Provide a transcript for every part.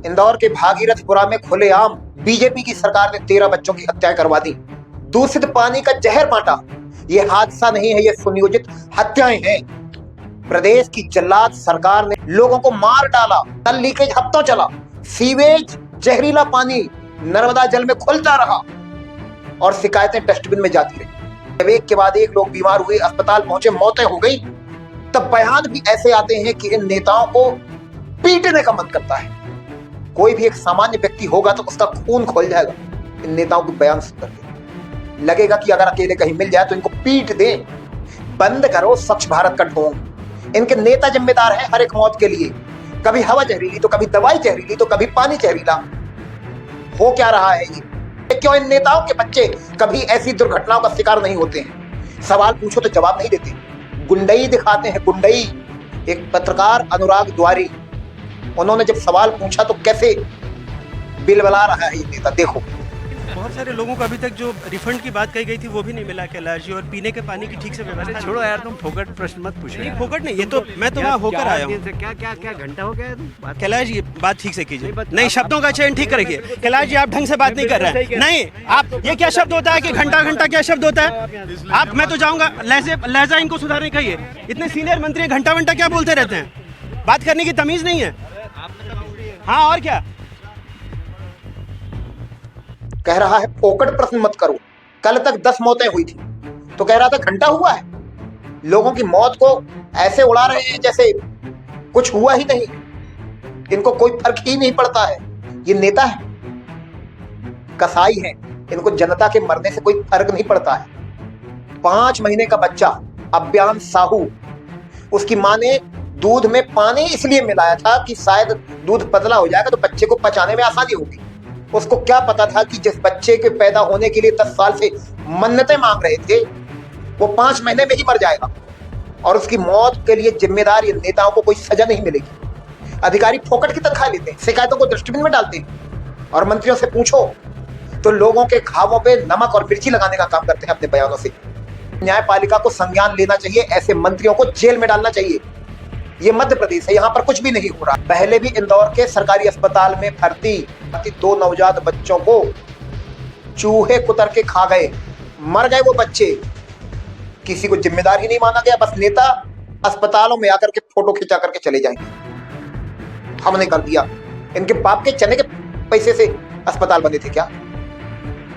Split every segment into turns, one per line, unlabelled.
इंदौर के भागीरथपुरा में खुलेआम बीजेपी की सरकार ने 13 बच्चों की हत्या करवा दी। दूषित पानी का जहर बांटा। ये हादसा नहीं है, ये सुनियोजित हत्याएं हैं। प्रदेश की जल्लाद सरकार ने लोगों को मार डाला। नल लीकेज हफ्तों चला। सीवेज जहरीला पानी नर्मदा जल में खुलता रहा और शिकायतें डस्टबिन में जाती रही। जब एक के बाद एक लोग बीमार हुए, अस्पताल पहुंचे, मौतें हो गई, तब बयान भी ऐसे आते हैं कि इन नेताओं को पीटने का मन करता है। कोई भी एक सामान्य व्यक्ति होगा तो उसका खून खोल जाएगा इन नेताओं के बयान सुनकर के। लगेगा कि अगर अकेले कहीं मिल जाए तो इनको पीट दे। बंद करो स्वच्छ भारत का ढोंग। इनके नेता जिम्मेदार हैं हर एक मौत के लिए। कभी हवा जहरीली तो कभी दवाई जहरीली तो कभी पानी जहरीला। हो क्या रहा है ये? क्यों इन नेताओं के बच्चे कभी ऐसी दुर्घटनाओं का शिकार नहीं होते हैं? सवाल पूछो तो जवाब नहीं देते, गुंडई दिखाते हैं, गुंडई। एक पत्रकार अनुराग द्वारी, उन्होंने जब सवाल पूछा तो कैसे बिलबला रहा है ये नेता, देखो।
बहुत सारे लोगों को अभी तक जो रिफंड की बात कही गई थी वो भी नहीं मिला कैलाश जी, और पीने के पानी की ठीक से व्यवस्था।
छोड़ो यार, तुम फोकट प्रश्न मत पूछो।
नहीं फोकट नहीं, ये तो मैं तो वहाँ होकर आया हूँ।
क्या घंटा हो गया तुम?
कैलाश जी बात ठीक से कीजिए, नहीं शब्दों का चयन ठीक करिए। कैलाश जी आप ढंग से बात नहीं कर रहे हैं। नहीं आप, ये क्या शब्द होता है कि घंटा घंटा क्या शब्द होता है? आप, मैं तो जाऊँगा, लहजा इनको सुधारने कहिए। इतने सीनियर मंत्री घंटा घंटा क्या बोलते रहते हैं? बात करने की तमीज नहीं है। हाँ और क्या
कह रहा है फोकट प्रश्न मत करो। कल तक 10 मौतें हुई थी तो कह रहा था घंटा हुआ है। लोगों की मौत को ऐसे उड़ा रहे हैं जैसे कुछ हुआ ही नहीं। इनको कोई फर्क ही नहीं पड़ता है। ये नेता है, कसाई है, इनको जनता के मरने से कोई फर्क नहीं पड़ता है। 5 महीने का बच्चा अव्यांश साहू, उसकी मां ने दूध में पानी इसलिए मिलाया था कि शायद दूध पतला हो जाएगा तो बच्चे को पचाने में आसानी होगी। उसको क्या पता था कि जिस बच्चे के पैदा होने के लिए 10 साल से मन्नतें मांग रहे थे वो 5 महीने में ही मर जाएगा। और उसकी मौत के लिए जिम्मेदार ये नेताओं को कोई सजा नहीं मिलेगी। अधिकारी फोकट की तनख्वाह लेते हैं, शिकायतों को डस्टबिन में डालते हैं और मंत्रियों से पूछो तो लोगों के घावों पे नमक और मिर्ची लगाने का काम करते हैं अपने बयानों से। न्यायपालिका को संज्ञान लेना चाहिए, ऐसे मंत्रियों को जेल में डालना चाहिए। ये मध्य प्रदेश है, यहाँ पर कुछ भी नहीं हो रहा। पहले भी इंदौर के सरकारी अस्पताल में भर्ती 2 नवजात बच्चों को चूहे कुतर के खा गए, मर गए वो बच्चे। किसी को जिम्मेदार ही नहीं माना गया। बस नेता अस्पतालों में आकर के फोटो खिंचा करके चले जाएंगे, हमने कर दिया। इनके बाप के चने के पैसे से अस्पताल बने थे क्या?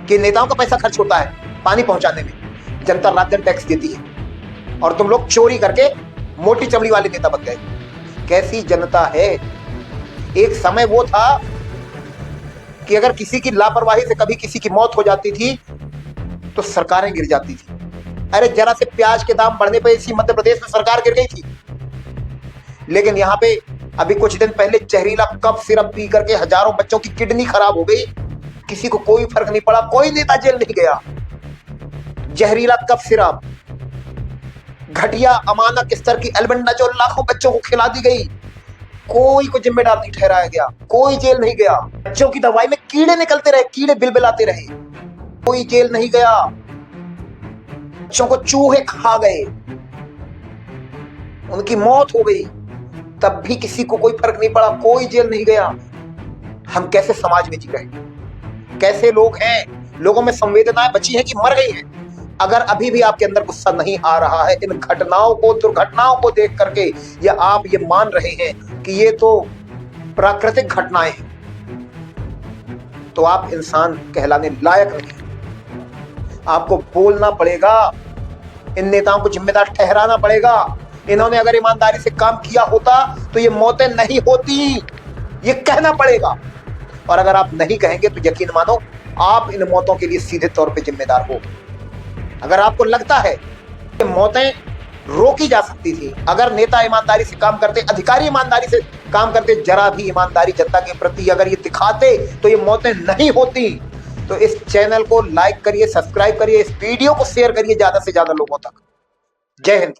कि नेताओं का पैसा खर्च होता है पानी पहुंचाने में? जनता रात दिन टैक्स देती है और तुम लोग चोरी करके मोटी चमड़ी वाले नेता बन गए। कैसी जनता है? एक समय वो था कि अगर किसी की लापरवाही से कभी किसी की मौत हो जाती थी तो सरकारें गिर जाती थी। अरे जरा से प्याज के दाम बढ़ने पर इसी मध्य प्रदेश में सरकार गिर गई थी। लेकिन यहाँ पे अभी कुछ दिन पहले जहरीला कफ सिरप पी करके हजारों बच्चों की किडनी खराब हो गई, किसी को कोई फर्क नहीं पड़ा, कोई नेता जेल नहीं गया। जहरीला कफ सिरप, घटिया अमानक स्तर की एल्बेंडाजोल लाखों बच्चों को खिला दी गई, कोई को जिम्मेदार नहीं ठहराया गया, कोई जेल नहीं गया। बच्चों की दवाई में कीड़े निकलते रहे, कीड़े बिलबिलाते रहे, कोई जेल नहीं गया। बच्चों को चूहे खा गए, उनकी मौत हो गई, तब भी किसी को कोई फर्क नहीं पड़ा, कोई जेल नहीं गया। हम कैसे समाज में जी रहे हैं? कैसे लोग हैं? लोगों में संवेदनाएं बची हैं कि मर गई हैं? अगर अभी भी आपके अंदर गुस्सा नहीं आ रहा है इन घटनाओं को, दुर्घटनाओं को देख करके, या आप ये मान रहे हैं कि ये तो प्राकृतिक घटनाएं हैं, तो आप इंसान कहलाने लायक नहीं। आपको बोलना पड़ेगा, इन नेताओं को जिम्मेदार ठहराना पड़ेगा। इन्होंने अगर ईमानदारी से काम किया होता तो ये मौतें नहीं होती, ये कहना पड़ेगा। और अगर आप नहीं कहेंगे तो यकीन मानो आप इन मौतों के लिए सीधे तौर पे जिम्मेदार हो। अगर आपको लगता है कि मौतें रोकी जा सकती थी, अगर नेता ईमानदारी से काम करते, अधिकारी ईमानदारी से काम करते, जरा भी ईमानदारी जनता के प्रति अगर ये दिखाते तो ये मौतें नहीं होती। तो इस चैनल को लाइक करिए, सब्सक्राइब करिए, इस वीडियो को शेयर करिए ज्यादा से ज्यादा लोगों तक। जय हिंद।